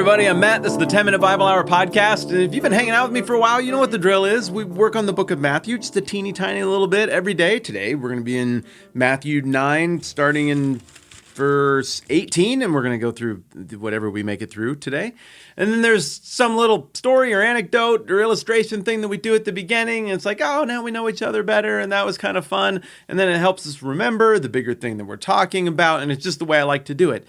everybody. I'm Matt. This is the 10-Minute Bible Hour podcast. And if you've been hanging out with me for a while, you know what the drill is. We work on the book of Matthew just a teeny tiny little bit every day. Today, we're going to be in Matthew 9, starting in verse 18, and we're going to go through whatever we make it through today. And then there's some little story or anecdote or illustration thing that we do at the beginning. And it's like, oh, now we know each other better, and that was kind of fun. And then it helps us remember the bigger thing that we're talking about, and it's just the way I like to do it.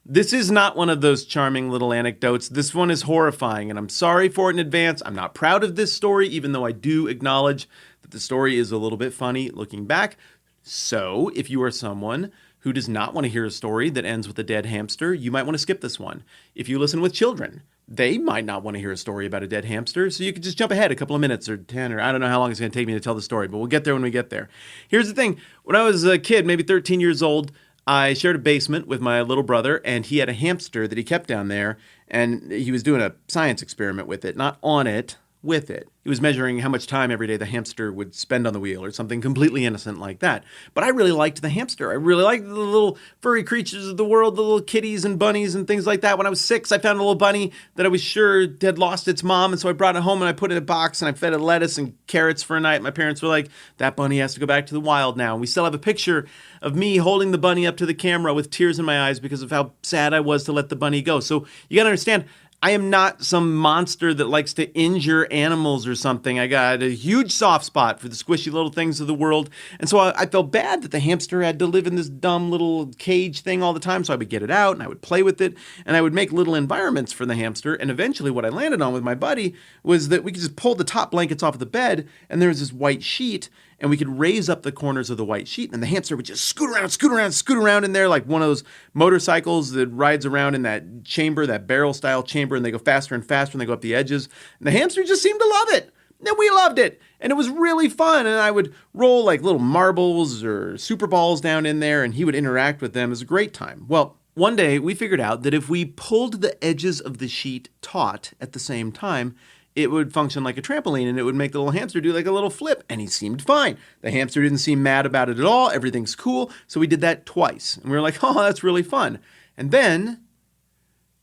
This is not one of those charming little anecdotes. This one is horrifying, and I'm sorry for it in advance. I'm not proud of this story, even though I do acknowledge that the story is a little bit funny looking back. So if you are someone who does not want to hear a story that ends with a dead hamster, you might want to skip this one. If you listen with children, they might not want to hear a story about a dead hamster, so you could just jump ahead a couple of minutes or 10, or I don't know how long it's going to take me to tell the story, but we'll get there when we get there. Here's the thing. When I was a kid, maybe 13 years old, I shared a basement with my little brother, and he had a hamster that he kept down there, and he was doing a science experiment with it, not on it, with it. He was measuring how much time every day the hamster would spend on the wheel or something completely innocent like that. But I really liked the hamster. I really liked the little furry creatures of the world, the little kitties and bunnies and things like that. When I was 6, I found a little bunny that I was sure had lost its mom, and so I brought it home and I put it in a box and I fed it lettuce and carrots for a night. My parents were like, that bunny has to go back to the wild now. And we still have a picture of me holding the bunny up to the camera with tears in my eyes because of how sad I was to let the bunny go. So you got to understand, I am not some monster that likes to injure animals or something. I got a huge soft spot for the squishy little things of the world. And so I felt bad that the hamster had to live in this dumb little cage thing all the time. So I would get it out and I would play with it and I would make little environments for the hamster. And eventually what I landed on with my buddy was that we could just pull the top blankets off of the bed and there was this white sheet, and we could raise up the corners of the white sheet, and the hamster would just scoot around in there like one of those motorcycles that rides around in that chamber, that barrel-style chamber, and they go faster and faster, and they go up the edges. And the hamster just seemed to love it. And we loved it. And it was really fun. And I would roll like little marbles or super balls down in there, and he would interact with them. It was a great time. Well, one day we figured out that if we pulled the edges of the sheet taut at the same time, it would function like a trampoline, and it would make the little hamster do like a little flip, and he seemed fine. The hamster didn't seem mad about it at all. Everything's cool. So we did that twice, and we were like, oh, that's really fun. And then,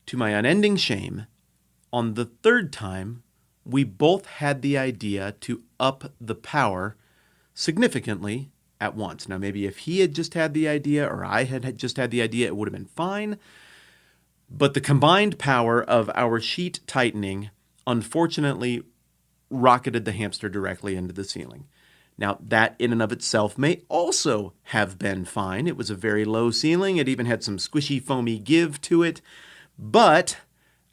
to my unending shame, on the third time, we both had the idea to up the power significantly at once. Now, maybe if he had just had the idea or I had just had the idea, it would have been fine. But the combined power of our sheet tightening unfortunately rocketed the hamster directly into the ceiling. Now, that in and of itself may also have been fine. It was a very low ceiling. It even had some squishy, foamy give to it. But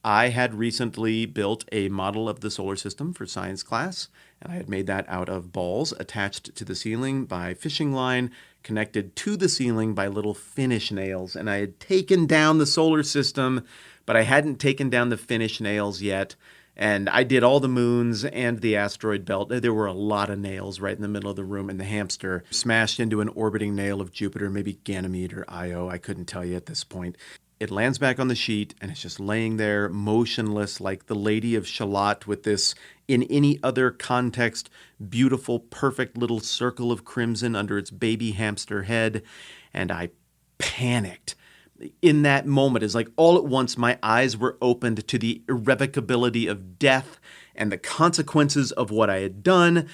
I had recently built a model of the solar system for science class, and I had made that out of balls attached to the ceiling by fishing line, connected to the ceiling by little finish nails. And I had taken down the solar system, but I hadn't taken down the finish nails yet. And I did all the moons and the asteroid belt. There were a lot of nails right in the middle of the room, and the hamster smashed into an orbiting nail of Jupiter, maybe Ganymede or Io. I couldn't tell you at this point. It lands back on the sheet, and it's just laying there motionless like the Lady of Shalott with this, in any other context, beautiful, perfect little circle of crimson under its baby hamster head. And I panicked. In that moment, is like all at once my eyes were opened to the irrevocability of death and the consequences of what I had done.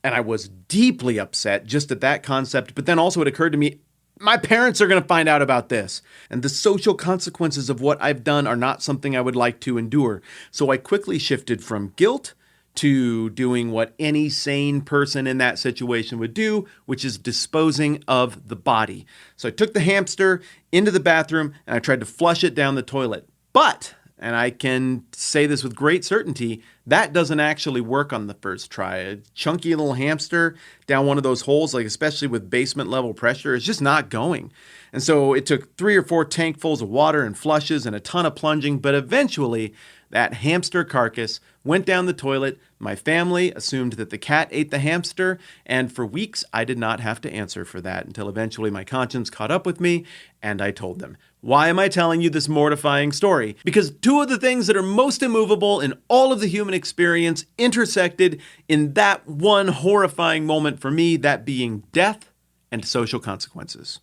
And I was deeply upset just at that concept. But then also it occurred to me, my parents are going to find out about this. And the social consequences of what I've done are not something I would like to endure. So I quickly shifted from guilt to doing what any sane person in that situation would do, which is disposing of the body. So I took the hamster into the bathroom and I tried to flush it down the toilet. But, and I can say this with great certainty, that doesn't actually work on the first try. A chunky little hamster down one of those holes, like especially with basement level pressure, is just not going. And so it took 3 or 4 tankfuls of water and flushes and a ton of plunging, but eventually that hamster carcass went down the toilet. My family assumed that the cat ate the hamster, and for weeks I did not have to answer for that until eventually my conscience caught up with me and I told them. Why am I telling you this mortifying story? Because 2 of the things that are most immovable in all of the human experience intersected in that one horrifying moment for me, that being death and social consequences.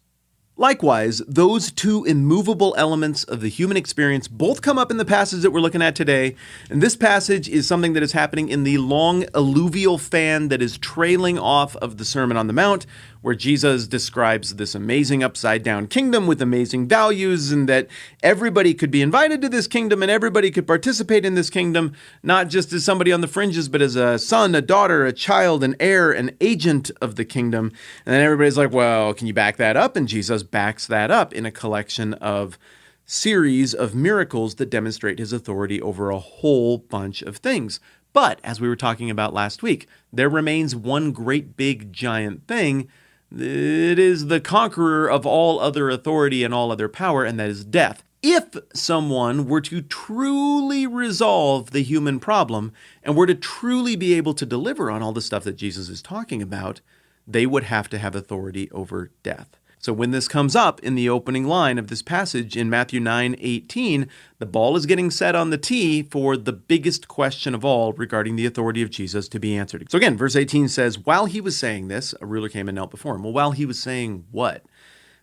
Likewise, those two immovable elements of the human experience both come up in the passage that we're looking at today. And this passage is something that is happening in the long alluvial fan that is trailing off of the Sermon on the Mount, where Jesus describes this amazing upside-down kingdom with amazing values, and that everybody could be invited to this kingdom and everybody could participate in this kingdom, not just as somebody on the fringes, but as a son, a daughter, a child, an heir, an agent of the kingdom. And then everybody's like, well, can you back that up? And Jesus backs that up in a collection of series of miracles that demonstrate his authority over a whole bunch of things. But as we were talking about last week, there remains one great big giant thing. It is the conqueror of all other authority and all other power, and that is death. If someone were to truly resolve the human problem and were to truly be able to deliver on all the stuff that Jesus is talking about, they would have to have authority over death. So when this comes up in the opening line of this passage in Matthew 9:18, the ball is getting set on the tee for the biggest question of all regarding the authority of Jesus to be answered. So again, verse 18 says, while he was saying this, a ruler came and knelt before him. Well, while he was saying what?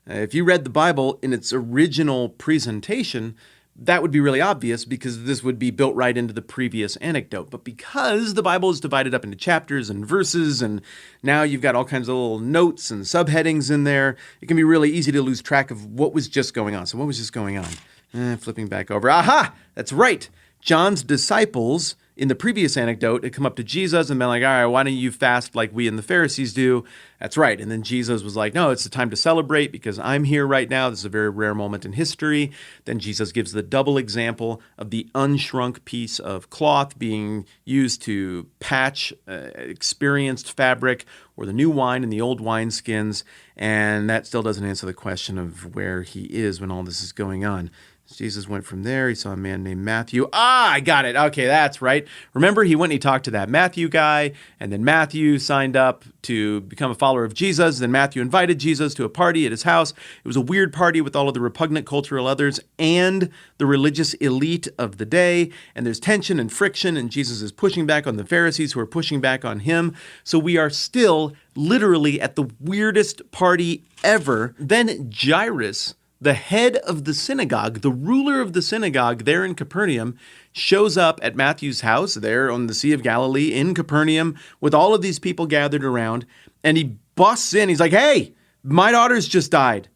If you read the Bible in its original presentation, that would be really obvious because this would be built right into the previous anecdote. But because the Bible is divided up into chapters and verses, and now you've got all kinds of little notes and subheadings in there, it can be really easy to lose track of what was just going on. So what was just going on? Flipping back over. Aha! That's right. John's disciples in the previous anecdote had come up to Jesus and been like, all right, why don't you fast like we and the Pharisees do? That's right. And then Jesus was like, no, it's the time to celebrate because I'm here right now. This is a very rare moment in history. Then Jesus gives the double example of the unshrunk piece of cloth being used to patch experienced fabric, or the new wine and the old wineskins. And that still doesn't answer the question of where he is when all this is going on. Jesus went from there. He saw a man named Matthew. I got it. Okay, that's right. Remember, he went and he talked to that Matthew guy, and then Matthew signed up to become a follower of Jesus. Then Matthew invited Jesus to a party at his house. It was a weird party with all of the repugnant cultural others and the religious elite of the day. And there's tension and friction, and Jesus is pushing back on the Pharisees who are pushing back on him. So we are still literally at the weirdest party ever. Then Jairus, the head of the synagogue, the ruler of the synagogue there in Capernaum, shows up at Matthew's house there on the Sea of Galilee in Capernaum with all of these people gathered around, and he busts in. He's like, hey, my daughter's just died.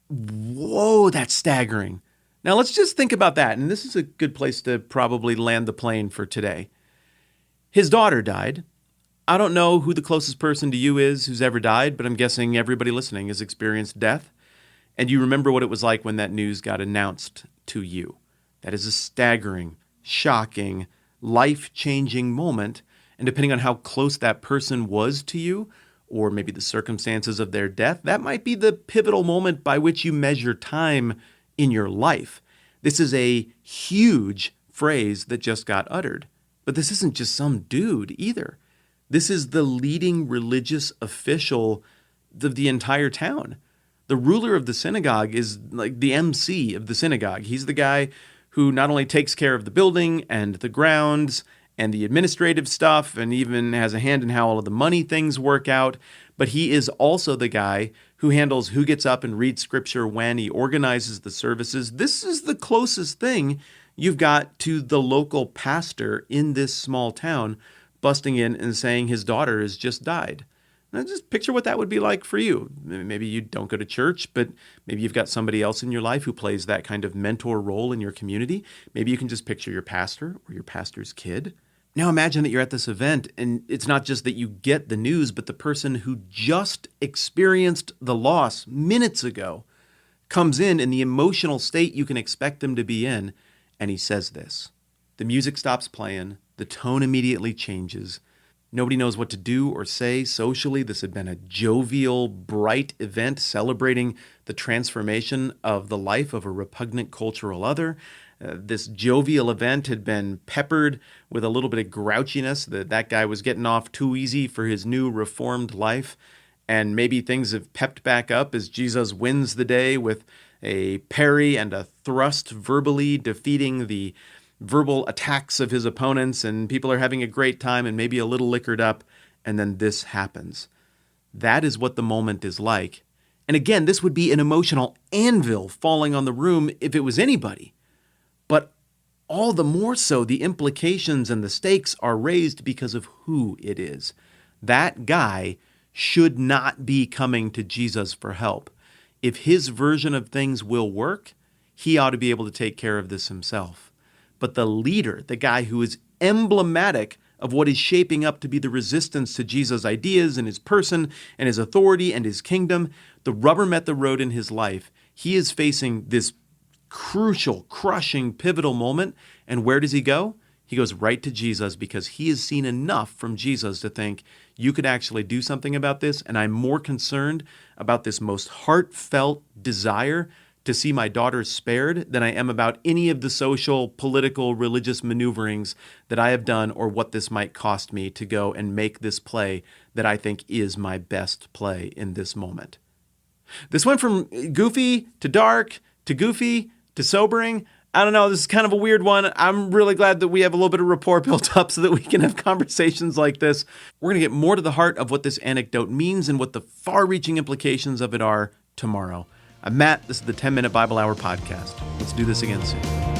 Whoa, that's staggering. Now let's just think about that, and this is a good place to probably land the plane for today. His daughter died. I don't know who the closest person to you is who's ever died, but I'm guessing everybody listening has experienced death. And you remember what it was like when that news got announced to you. That is a staggering, shocking, life-changing moment. And depending on how close that person was to you, or maybe the circumstances of their death, that might be the pivotal moment by which you measure time in your life. This is a huge phrase that just got uttered. But this isn't just some dude either. This is the leading religious official of the entire town. The ruler of the synagogue is like the MC of the synagogue. He's the guy who not only takes care of the building and the grounds and the administrative stuff and even has a hand in how all of the money things work out, but he is also the guy who handles who gets up and reads scripture when. He organizes the services. This is the closest thing you've got to the local pastor in this small town busting in and saying his daughter has just died. Now just picture what that would be like for you. Maybe you don't go to church, but maybe you've got somebody else in your life who plays that kind of mentor role in your community. Maybe you can just picture your pastor or your pastor's kid. Now imagine that you're at this event, and it's not just that you get the news, but the person who just experienced the loss minutes ago comes in the emotional state you can expect them to be in, and he says this. The music stops playing. The tone immediately changes. Nobody knows what to do or say socially. This had been a jovial, bright event celebrating the transformation of the life of a repugnant cultural other. This jovial event had been peppered with a little bit of grouchiness that guy was getting off too easy for his new reformed life. And maybe things have pepped back up as Jesus wins the day with a parry and a thrust, verbally defeating the verbal attacks of his opponents, and people are having a great time and maybe a little liquored up, and then this happens. That is what the moment is like, And again, this would be an emotional anvil falling on the room if it was anybody. But all the more so, the implications and the stakes are raised because of who it is. That guy should not be coming to Jesus for help. If his version of things will work, he ought to be able to take care of this himself. But the leader, the guy who is emblematic of what is shaping up to be the resistance to Jesus' ideas and his person and his authority and his kingdom, the rubber met the road in his life. He is facing this crucial, crushing, pivotal moment. And where does he go? He goes right to Jesus because he has seen enough from Jesus to think, you could actually do something about this. And I'm more concerned about this most heartfelt desire to see my daughter spared than I am about any of the social, political, religious maneuverings that I have done or what this might cost me to go and make this play that I think is my best play in this moment. This went from goofy to dark to goofy to sobering. I don't know. This is kind of a weird one. I'm really glad that we have a little bit of rapport built up so that we can have conversations like this. We're going to get more to the heart of what this anecdote means and what the far-reaching implications of it are tomorrow. I'm Matt. This is the 10-Minute Bible Hour podcast. Let's do this again soon.